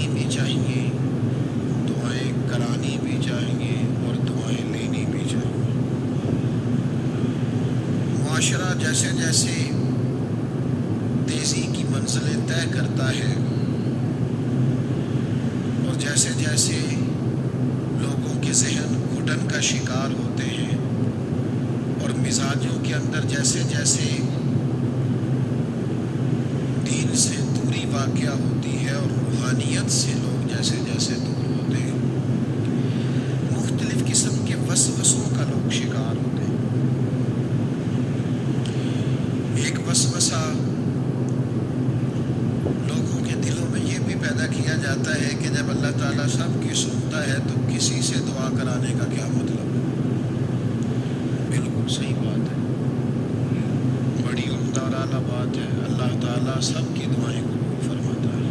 کرنی بھی چاہیے، دعائیں کرانی بھی چاہیے اور دعائیں لینی بھی چاہیے۔ معاشرہ جیسے جیسے تیزی کی منزلیں طے کرتا ہے اور جیسے جیسے لوگوں کے ذہن گھٹن کا شکار ہوتے ہیں اور مزاجوں کے اندر جیسے جیسے دین سے دوری واقع ہوتی ہے اور روحانیت سے لوگ جیسے جیسے دور ہوتے ہیں، مختلف قسم کے وسوسوں کا لوگ شکار ہوتے ہیں۔ ایک وسوسہ لوگوں کے دلوں میں یہ بھی پیدا کیا جاتا ہے کہ جب اللہ تعالیٰ سب کی سنتا ہے تو کسی سے دعا کرانے کا کیا مطلب ہے؟ بالکل صحیح بات ہے، بڑی عمدہ اور اعلیٰ بات ہے۔ اللہ تعالیٰ سب کی دعائیں قبول فرماتا ہے۔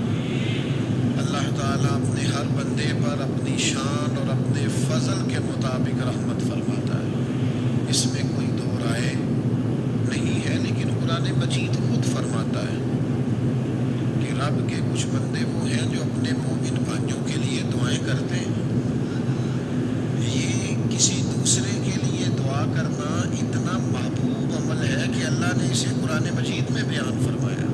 اللہ تعالیٰ اپنے ہر بندے پر اپنی شان اور اپنے فضل کے مطابق رحمت فرماتا ہے، اس میں کوئی دو رائے نہیں ہے۔ لیکن قرآن مجید خود فرماتا ہے کہ رب کے کچھ بندے وہ ہیں جو اپنے مومن بھائیوں کے لیے دعائیں کرتے ہیں۔ یہ کسی دوسرے کے لیے دعا کرنا اتنا محبوب عمل ہے کہ اللہ نے اسے قرآن مجید میں بیان فرمایا،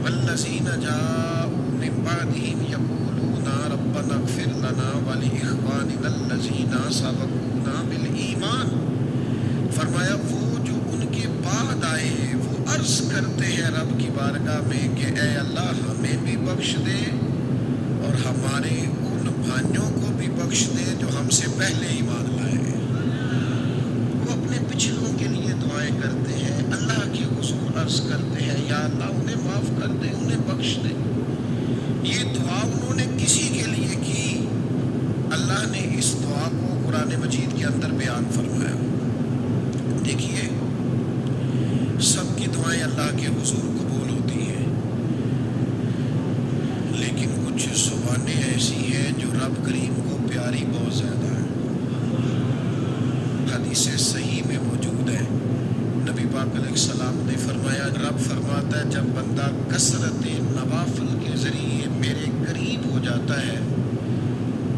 والذین جاءوا من بعدہم یقولون ربنا اغفر لنا ولإخواننا الذین سبقونا بالایمان۔ فرمایا وہ جو ان کے بعد آئے وہ عرض کرتے ہیں رب کی بارگاہ میں کہ اے اللہ ہمیں بھی بخش دے اور ہمارے ان بھائیوں کو بھی بخش دے جو ہم سے پہلے ایمان لائے۔ وہ اپنے پچھلوں کے لیے دعائیں کرتے ہیں، اللہ کے حضور عرض کرتے ہیں یا اللہ انہیں معاف کر دے، انہیں بخش دے۔ یہ دعا انہوں نے کسی کے لیے کی، اللہ نے اس دعا کو قرآن مجید کے اندر بیان فرمایا۔ دیکھیے سب کی دعائیں اللہ کے حضور قبول ہوتی ہیں، لیکن کچھ زبانیں ایسی ہیں جو رب کریم کو پیاری بہت زیادہ ہیں۔ حدیث صحیح میں موجود ہے، نبی پاک علیہ السلام نے فرمایا، رب فرماتا ہے جب بندہ کثرت نوافل کے ذریعے میرے قریب ہو جاتا ہے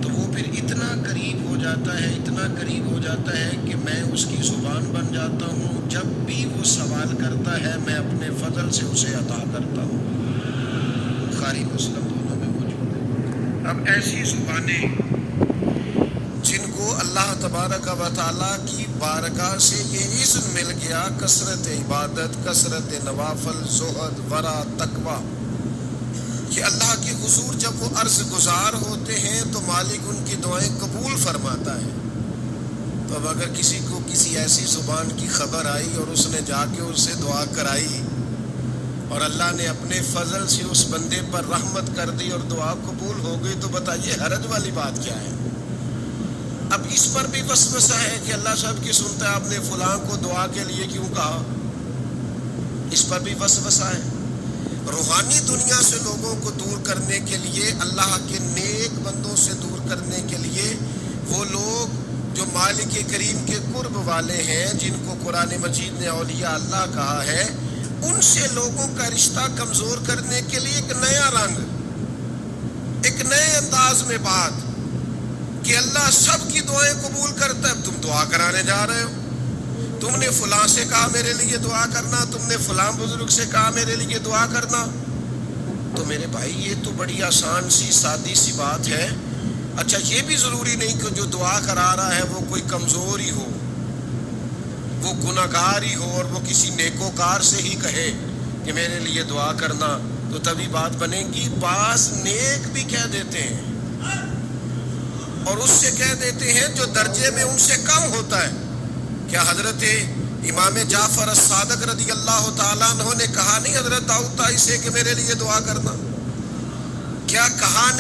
تو وہ پھر اتنا قریب ہو جاتا ہے، اتنا قریب ہو جاتا ہے کہ میں اس کی زبان بن جاتا ہوں، جب بھی وہ سوال کرتا ہے میں اپنے فضل سے اسے عطا کرتا ہوں۔ بخاری مسلم دونوں میں موجود ہے۔ اب ایسی زبانیں جن کو اللہ تبارک و تعالیٰ کی بارگاہ سے یہ اذن مل گیا، کثرت عبادت، کثرت نوافل، زہد، ورع، تقویٰ، کہ اللہ کے حضور جب وہ عرض گزار ہوتے ہیں تو مالک ان کی دعائیں قبول فرماتا ہے۔ تو اب اگر کسی کو کسی ایسی زبان کی خبر آئی اور اس نے جا کے اس سے دعا کرائی اور اللہ نے اپنے فضل سے اس بندے پر رحمت کر دی اور دعا قبول ہو گئی، تو بتائیے حرج والی بات کیا ہے؟ اب اس پر بھی وسوسہ ہے کہ اللہ سب کی سنتا ہے، آپ نے فلاں کو دعا کے لیے کیوں کہا؟ اس پر بھی وسوسہ ہے۔ روحانی دنیا سے لوگوں کو دور کرنے کے لیے، اللہ کے نیک بندوں سے دور کرنے کے لیے، وہ لوگ جو مالک کریم کے قرب والے ہیں، جن کو قرآن مجید نے اولیاء اللہ کہا ہے، ان سے لوگوں کا رشتہ کمزور کرنے کے لیے ایک نیا رنگ، ایک نئے انداز میں بات کہ اللہ سب کی دعائیں قبول کرتا ہے، تم دعا کرانے جا رہے ہو، تم نے فلاں سے کہا میرے لیے دعا کرنا، تم نے فلاں بزرگ سے کہا میرے لیے دعا کرنا۔ تو میرے بھائی یہ تو بڑی آسان سی سادی سی بات ہے۔ اچھا یہ بھی ضروری نہیں کہ جو دعا کرا رہا ہے وہ کوئی کمزور ہی ہو، وہ گناہگار ہی ہو اور وہ کسی نیکوکار سے ہی کہے کہ میرے لیے دعا کرنا تو تبھی بات بنے گی۔ بعض نیک بھی کہہ دیتے ہیں اور اس سے کہہ دیتے ہیں جو درجے میں ان سے کم ہوتا ہے۔ کیا حضرت امام جعفر الصادق رضی اللہ تعالیٰ عنہ نے کہا نہیں حضرت داؤد طائی سے کہ میرے لیے دعا کرنا؟ کیا کہا نہیں